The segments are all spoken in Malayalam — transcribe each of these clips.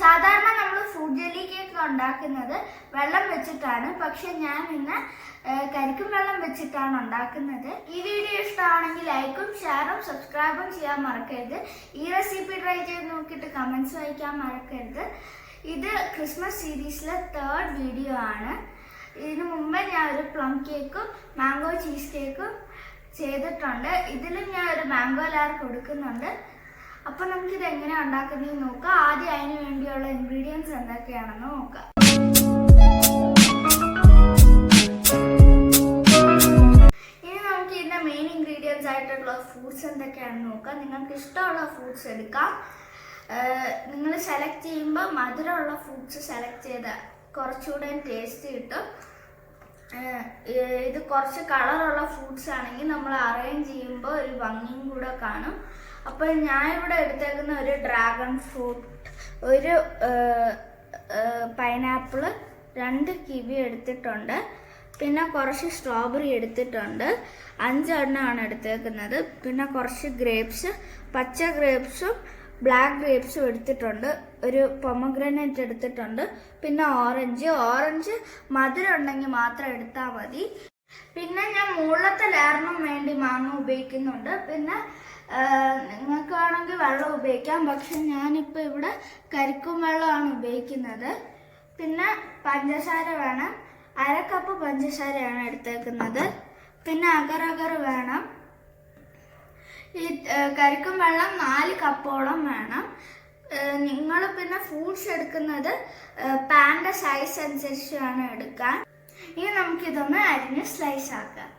സാധാരണ നമ്മൾ ഫ്രൂട്ട് ജെല്ലി കേക്ക് ഉണ്ടാക്കുന്നത് വെള്ളം വെച്ചിട്ടാണ്. പക്ഷെ ഞാൻ ഇന്ന് കരിക്കും വെള്ളം വെച്ചിട്ടാണ് ഉണ്ടാക്കുന്നത്. ഈ വീഡിയോ ഇഷ്ടമാണെങ്കിൽ ലൈക്കും ഷെയറും സബ്സ്ക്രൈബും ചെയ്യാൻ മറക്കരുത്. ഈ റെസിപ്പി ട്രൈ ചെയ്ത് നോക്കിയിട്ട് കമൻസ് വായിക്കാൻ മറക്കരുത്. ഇത് ക്രിസ്മസ് സീരീസിലെ 3rd വീഡിയോ ആണ്. ഇതിനു മുമ്പ് ഞാൻ ഒരു പ്ലം കേക്കും മാംഗോ ചീസ് കേക്കും ചെയ്തിട്ടുണ്ട്. ഇതിലും ഞാൻ ഒരു മാംഗോ ലെയർ കൊടുക്കുന്നുണ്ട്. അപ്പോൾ നമുക്കിത് എങ്ങനെയാണ് ഉണ്ടാക്കുന്നതെന്ന് നോക്കാം. ആദ്യം അതിന് വേണ്ടിയുള്ള ഇൻഗ്രീഡിയൻസ് എന്തൊക്കെയാണെന്ന് നോക്കാം. ഇനി നമുക്ക് ഇതിൻ്റെ മെയിൻ ഇൻഗ്രീഡിയൻസ് ആയിട്ടുള്ള ഫ്രൂട്ട്സ് എന്തൊക്കെയാണെന്ന് നോക്കാം. നിങ്ങൾക്ക് ഇഷ്ടമുള്ള ഫ്രൂട്ട്സ് എടുക്കാം. നിങ്ങൾ സെലക്ട് ചെയ്യുമ്പോൾ മധുരമുള്ള ഫ്രൂട്ട്സ് സെലക്ട് ചെയ്താൽ കുറച്ചുകൂടെ ടേസ്റ്റ് കിട്ടും. ഇത് കുറച്ച് കളറുള്ള ഫ്രൂട്ട്സ് ആണെങ്കിൽ നമ്മൾ അറേഞ്ച് ചെയ്യുമ്പോൾ ഒരു ഭംഗിയും കൂടെ കാണും. അപ്പോൾ ഞാനിവിടെ എടുത്തേക്കുന്ന ഒരു ഡ്രാഗൺ ഫ്രൂട്ട്, ഒരു പൈനാപ്പിള്, 2 കിവി എടുത്തിട്ടുണ്ട്. പിന്നെ കുറച്ച് സ്ട്രോബെറി എടുത്തിട്ടുണ്ട്. 5 എണ്ണമാണ് എടുത്തേക്കുന്നത്. പിന്നെ കുറച്ച് ഗ്രേപ്സ്, പച്ച ഗ്രേപ്സും ബ്ലാക്ക് ഗ്രേപ്സും എടുത്തിട്ടുണ്ട്. ഒരു പൊമഗ്രാനേറ്റ് എടുത്തിട്ടുണ്ട്. പിന്നെ ഓറഞ്ച് മധുരം ഉണ്ടെങ്കിൽ മാത്രം എടുത്താൽ മതി. പിന്നെ ഞാൻ മുകളിലത്തെ ലെയറിനും വേണ്ടി മാങ്ങ ഉപയോഗിക്കുന്നുണ്ട്. പിന്നെ നിങ്ങൾക്ക് വേണമെങ്കിൽ വെള്ളം ഉപയോഗിക്കാം. പക്ഷെ ഞാനിപ്പോൾ ഇവിടെ കരിക്കും വെള്ളമാണ് ഉപയോഗിക്കുന്നത്. പിന്നെ പഞ്ചസാര വേണം. 1/2 കപ്പ് പഞ്ചസാരയാണ് എടുത്തേക്കുന്നത്. പിന്നെ അഗർ വേണം. ഈ കരിക്കും വെള്ളം 4 കപ്പോളം വേണം. നിങ്ങൾ പിന്നെ ഫ്രൂട്ട്സ് എടുക്കുന്നത് പാൻ്റെ സൈസ് അനുസരിച്ചാണ് എടുക്കാൻ. ഇനി നമുക്കിതൊന്ന് അരിഞ്ഞ് സ്ലൈസ് ആക്കാം.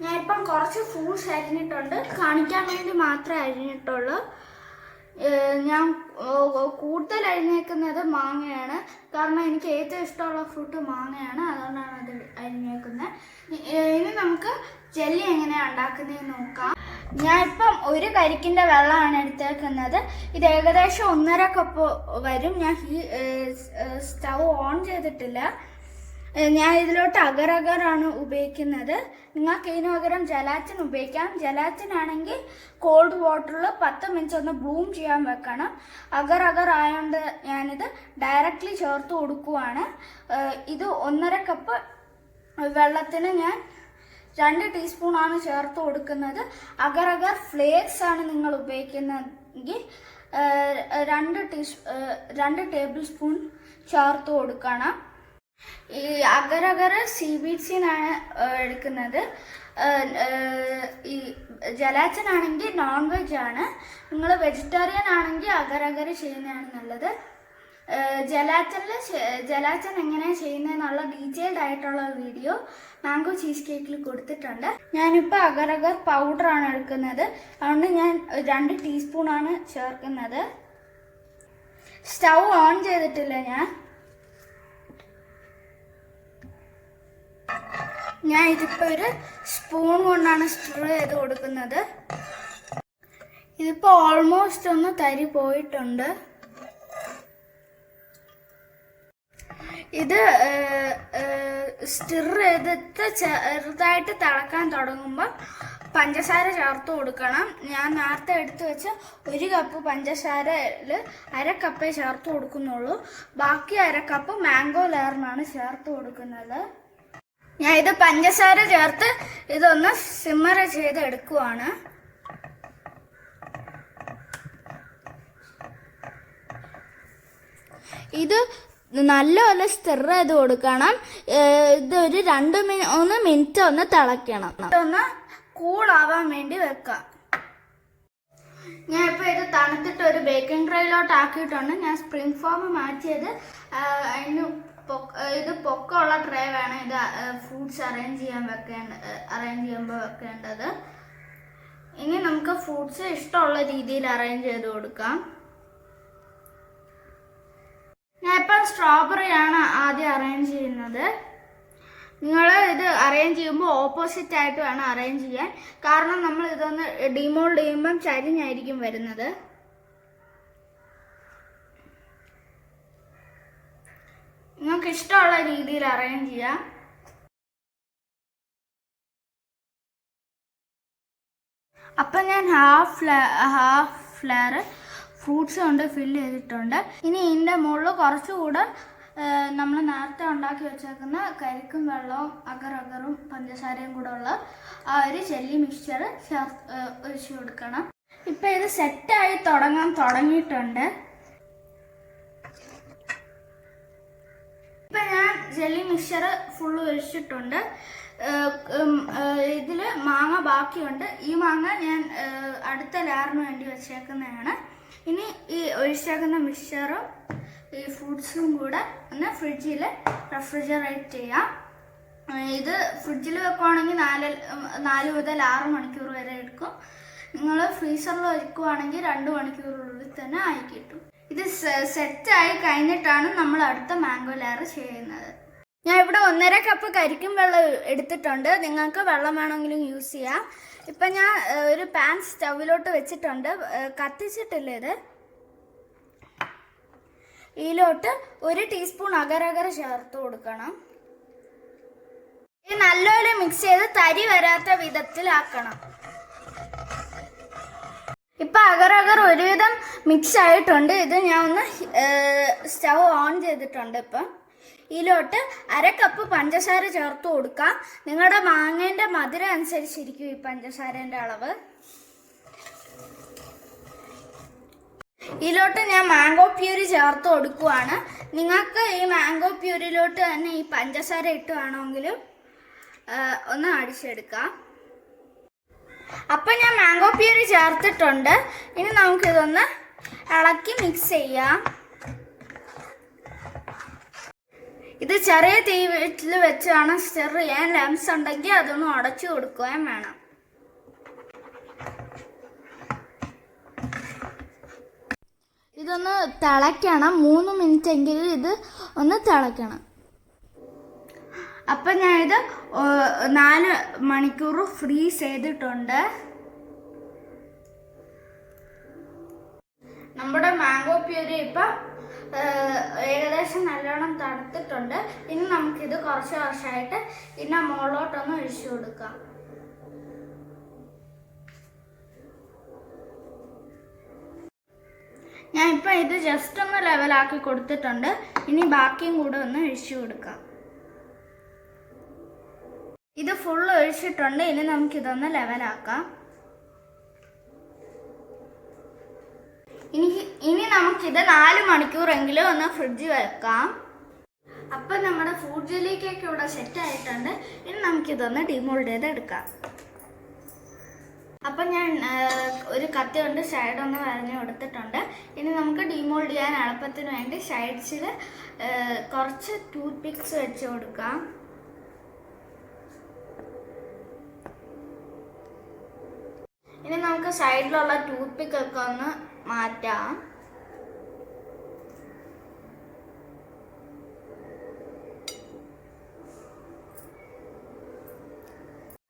ഞാനിപ്പം കുറച്ച് ഫ്രൂട്ട്സ് അരിഞ്ഞിട്ടുണ്ട്. കാണിക്കാൻ വേണ്ടി മാത്രമേ അരിഞ്ഞിട്ടുള്ളൂ. ഞാൻ കൂടുതൽ അരിഞ്ഞേക്കുന്നത് മാങ്ങയാണ്. കാരണം എനിക്ക് ഏറ്റവും ഇഷ്ടമുള്ള ഫ്രൂട്ട് മാങ്ങയാണ്. അതുകൊണ്ടാണ് അത് അരിഞ്ഞേക്കുന്നത്. ഇനി നമുക്ക് ജെല്ലി എങ്ങനെയാണ് ഉണ്ടാക്കുന്നതെന്ന് നോക്കാം. ഞാനിപ്പം ഒരു കരിക്കിൻ്റെ വെള്ളമാണ് എടുത്തേക്കുന്നത്. ഇത് ഏകദേശം 1.5 കപ്പ് വരും. ഞാൻ സ്റ്റൗ ഓൺ ചെയ്തിട്ടില്ല. ഞാൻ ഇതിലോട്ട് അഗറാണ് ഉപയോഗിക്കുന്നത്. നിങ്ങൾക്ക് ഇതിന് പകരം ജലാറ്റിൻ ഉപയോഗിക്കാം. ജലാറ്റിൻ ആണെങ്കിൽ കോൾഡ് വാട്ടറിൽ 10 മിനിറ്റ് ഒന്ന് ബ്ലൂം ചെയ്യാൻ വെക്കണം. അഗർ ആയതുകൊണ്ട് ഞാനിത് ഡയറക്റ്റ്ലി ചേർത്ത് കൊടുക്കുവാണ്. ഇത് 1.5 കപ്പ് വെള്ളത്തിന് ഞാൻ 2 ടീസ്പൂണാണ് ചേർത്ത് കൊടുക്കുന്നത്. അഗർ ഫ്ലേക്സ് ആണ് നിങ്ങൾ ഉപയോഗിക്കുന്നതെങ്കിൽ 2 ടേബിൾ സ്പൂൺ ചേർത്ത് കൊടുക്കണം. ഈ അഗർ സീവീഡ്സിനാണ് എടുക്കുന്നത്. ഈ ജലാറ്റിൻ ആണെങ്കിൽ നോൺ വെജ് ആണ്. നിങ്ങൾ വെജിറ്റേറിയൻ ആണെങ്കിൽ അഗർ ചെയ്യുന്നതാണ് നല്ലത്. ജലാറ്റിൻ എങ്ങനെയാണ് ചെയ്യുന്നതെന്നുള്ള ഡീറ്റെയിൽഡ് ആയിട്ടുള്ള വീഡിയോ മാംഗോ ചീസ് കേക്കിൽ കൊടുത്തിട്ടുണ്ട്. ഞാനിപ്പോൾ അഗർ പൗഡറാണ് എടുക്കുന്നത്. അതുകൊണ്ട് ഞാൻ 2 ടീസ്പൂണാണ് ചേർക്കുന്നത്. സ്റ്റൗ ഓൺ ചെയ്തിട്ടില്ല. ഞാൻ ഇതിപ്പോൾ ഒരു സ്പൂൺ കൊണ്ടാണ് സ്റ്റിർ ചെയ്ത് കൊടുക്കുന്നത്. ഇതിപ്പോൾ ഓൾമോസ്റ്റ് ഒന്ന് തരി പോയിട്ടുണ്ട്. ഇത് സ്റ്റിർ ചെയ്തിട്ട് ചെറുതായിട്ട് തിളക്കാൻ തുടങ്ങുമ്പോൾ പഞ്ചസാര ചേർത്ത് കൊടുക്കണം. ഞാൻ നേരത്തെ എടുത്ത് വെച്ച 1 കപ്പ് പഞ്ചസാരയിൽ 1/2 കപ്പേ ചേർത്ത് കൊടുക്കുന്നുള്ളൂ. ബാക്കി 1/2 കപ്പ് മാംഗോ ലെയറിനാണ് ചേർത്ത് കൊടുക്കുന്നത്. ഞാൻ ഇത് പഞ്ചസാര ചേർത്ത് ഇതൊന്ന് സിമ്മർ ചെയ്ത് എടുക്കുവാണ്. ഇത് നല്ലപോലെ സ്റ്റിർ ചെയ്ത് കൊടുക്കണം. ഇതൊരു 1 മിനിറ്റ് ഒന്ന് തിളയ്ക്കണം. ഇതൊന്ന് കൂളാവാൻ വേണ്ടി വെക്കാം. ഞാനിപ്പോൾ ഇത് തണുത്തിട്ട് ഒരു ബേക്കിംഗ് ട്രേയിലോട്ട് ആക്കിയിട്ടുണ്ട്. ഞാൻ സ്പ്രിംഗ് ഫോം മാറ്റിയത് ഇത് പൊക്കമുള്ള ട്രേ വേണം ഇത് ഫ്രൂട്ട്സ് അറേഞ്ച് ചെയ്യുമ്പോൾ വെക്കേണ്ടത്. ഇനി നമുക്ക് ഫ്രൂട്ട്സ് ഇഷ്ടമുള്ള രീതിയിൽ അറേഞ്ച് ചെയ്ത് കൊടുക്കാം. ഞാനിപ്പം സ്ട്രോബെറിയാണ് ആദ്യം അറേഞ്ച് ചെയ്യുന്നത്. നിങ്ങൾ ഇത് അറേഞ്ച് ചെയ്യുമ്പോൾ ഓപ്പോസിറ്റ് ആയിട്ട് വേണം അറേഞ്ച് ചെയ്യാൻ. കാരണം നമ്മൾ ഇതൊന്ന് ഡിമോൾഡ് ചെയ്യുമ്പം ചരിഞ്ഞായിരിക്കും വരുന്നത്. നിങ്ങൾക്ക് ഇഷ്ടമുള്ള രീതിയിൽ അറേഞ്ച് ചെയ്യാം. അപ്പം ഞാൻ ഹാഫ് ലെയർ ഫ്രൂട്ട്സ് കൊണ്ട് ഫില്ല് ചെയ്തിട്ടുണ്ട്. ഇനി ഇതിൻ്റെ മുകളിൽ കുറച്ചുകൂടെ നമ്മൾ നേരത്തെ ഉണ്ടാക്കി വെച്ചേക്കുന്ന കരിക്കും വെള്ളവും അഗറും പഞ്ചസാരയും കൂടെ ഉള്ള ആ ഒരു ജെല്ലി മിക്സ്ചർ ഒഴിച്ചു കൊടുക്കണം. ഇപ്പം ഇത് സെറ്റായി തുടങ്ങിയിട്ടുണ്ട്. ഇപ്പം ഞാൻ ജെല്ലി മിക്സ്ചർ ഫുള്ള് ഒഴിച്ചിട്ടുണ്ട്. ഇതിൽ മാങ്ങ ബാക്കിയുണ്ട്. ഈ മാങ്ങ ഞാൻ അടുത്ത ലെയറിന് വേണ്ടി വെച്ചേക്കുന്നതാണ്. ഇനി ഈ ഒഴിച്ചേക്കുന്ന മിക്സ്ചറും ഈ ഫ്രൂട്ട്സും കൂടെ ഒന്ന് ഫ്രിഡ്ജിൽ റെഫ്രിജറേറ്റ് ചെയ്യാം. ഇത് ഫ്രിഡ്ജിൽ വെക്കുവാണെങ്കിൽ 4 മുതൽ 6 മണിക്കൂർ വരെ എടുക്കും. നിങ്ങൾ ഫ്രീസറിൽ വയ്ക്കുവാണെങ്കിൽ 2 മണിക്കൂറിനുള്ളിൽ തന്നെ ആയി കിട്ടും. ഇത് സെറ്റായി കഴിഞ്ഞിട്ടാണ് നമ്മൾ അടുത്ത മാംഗോ ലെയർ ചെയ്യുന്നത്. ഞാൻ ഇവിടെ 1.5 കപ്പ് കരിക്കും വെള്ളം എടുത്തിട്ടുണ്ട്. നിങ്ങൾക്ക് വെള്ളം വേണമെങ്കിലും യൂസ് ചെയ്യാം. ഇപ്പം ഞാൻ ഒരു പാൻ സ്റ്റൗവിലോട്ട് വെച്ചിട്ടുണ്ട്. കത്തിച്ചിട്ടില്ല ഇത്. ഇതിലോട്ട് 1 ടീസ്പൂൺ അഗർ ചേർത്ത് കൊടുക്കണം. ഇത് നല്ലപോലെ മിക്സ് ചെയ്ത് തരി വരാത്ത വിധത്തിലാക്കണം. ഇപ്പം അഗർ ഒരുവിധം മിക്സ് ആയിട്ടുണ്ട്. ഇത് ഞാൻ ഒന്ന് സ്റ്റൗ ഓൺ ചെയ്തിട്ടുണ്ട്. ഇപ്പം ഇതിലോട്ട് 1/2 കപ്പ് പഞ്ചസാര ചേർത്ത് കൊടുക്കാം. നിങ്ങളുടെ മാങ്ങേൻ്റെ മധുരം അനുസരിച്ചിരിക്കും ഈ പഞ്ചസാരേൻ്റെ അളവ്. ഇതിലോട്ട് ഞാൻ മാംഗോ പ്യൂരി ചേർത്ത് കൊടുക്കുവാണ്. നിങ്ങൾക്ക് ഈ മാംഗോ പ്യൂരിയിലോട്ട് തന്നെ ഈ പഞ്ചസാര ഇട്ട് വേണമെങ്കിലും ഒന്ന് അടിച്ചെടുക്കാം. അപ്പം ഞാൻ മാംഗോ പ്യൂരി ചേർത്തിട്ടുണ്ട്. ഇനി നമുക്കിതൊന്ന് ഇളക്കി മിക്സ് ചെയ്യാം. ഇത് ചെറിയ തീയിൽ വെച്ച് വേണം സ്റ്റിർ ചെയ്യാൻ. ലംസ് ഉണ്ടെങ്കിൽ അതൊന്ന് ഉടച്ചു കൊടുക്കുകയും വേണം. ഇതൊന്ന് തിളയ്ക്കണം. 3 മിനിറ്റ് എങ്കിലും ഇത് ഒന്ന് തിളയ്ക്കണം. അപ്പം ഞാനിത് 4 മണിക്കൂർ ഫ്രീസ് ചെയ്തിട്ടുണ്ട്. നമ്മുടെ മാംഗോ പ്യൂരി ഇപ്പം ഏകദേശം നല്ലോണം തണുത്തിട്ടുണ്ട്. ഇനി നമുക്കിത് കുറച്ചായിട്ട് ഇതിൻ്റെ മുകളിലോട്ടൊന്ന് ഒഴിച്ചു കൊടുക്കാം. ഞാൻ ഇപ്പം ഇത് ജസ്റ്റ് ഒന്ന് ലെവലാക്കി കൊടുത്തിട്ടുണ്ട്. ഇനി ബാക്കിയും കൂടെ ഒന്ന് ഒഴിച്ചു കൊടുക്കാം. ഇത് ഫുള്ള് ഒഴിച്ചിട്ടുണ്ട്. ഇനി നമുക്കിതൊന്ന് ലെവലാക്കാം. ഇനി നമുക്കിത് 4 മണിക്കൂറെങ്കിലും ഒന്ന് ഫ്രിഡ്ജിൽ വെക്കാം. അപ്പം നമ്മുടെ ഫ്രൂട്ട് ജെല്ലി കേക്ക് ഇവിടെ സെറ്റ് ആയിട്ടുണ്ട്. ഇനി നമുക്കിതൊന്ന് ഡിമോൾഡ് ചെയ്ത് എടുക്കാം. അപ്പം ഞാൻ ഒരു കത്തി കൊണ്ട് സൈഡൊന്ന് വരഞ്ഞ് കൊടുത്തിട്ടുണ്ട്. ഇനി നമുക്ക് ഡിമോൾഡ് ചെയ്യാൻ എളുപ്പത്തിന് വേണ്ടി സൈഡ്സിൽ കുറച്ച് ടൂത്ത് പിക്സ് വെച്ച് കൊടുക്കാം. ഇനി നമുക്ക് സൈഡിലുള്ള ടൂത്ത് പിക്കൊക്കെ ഒന്ന് മാറ്റാം.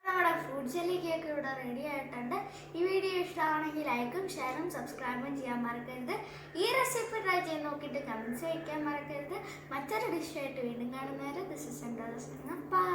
നമ്മുടെ ഫ്രൂട്ട് ജെല്ലി കേക്ക് ഇവിടെ റെഡി ആയിട്ടുണ്ട്. ഈ വീഡിയോ ഇഷ്ടമാണെങ്കിൽ ലൈക്കും ഷെയറും സബ്സ്ക്രൈബും ചെയ്യാൻ മറക്കരുത്. ഈ റെസിപ്പി ട്രൈ ചെയ്ത് നോക്കിയിട്ട് കമൻസ് വയ്ക്കാൻ മറക്കരുത്. മറ്റൊരു ഡിഷായിട്ട് വീണ്ടും കാണുന്നവരെ ദിസ് ഇസ് ബൈ.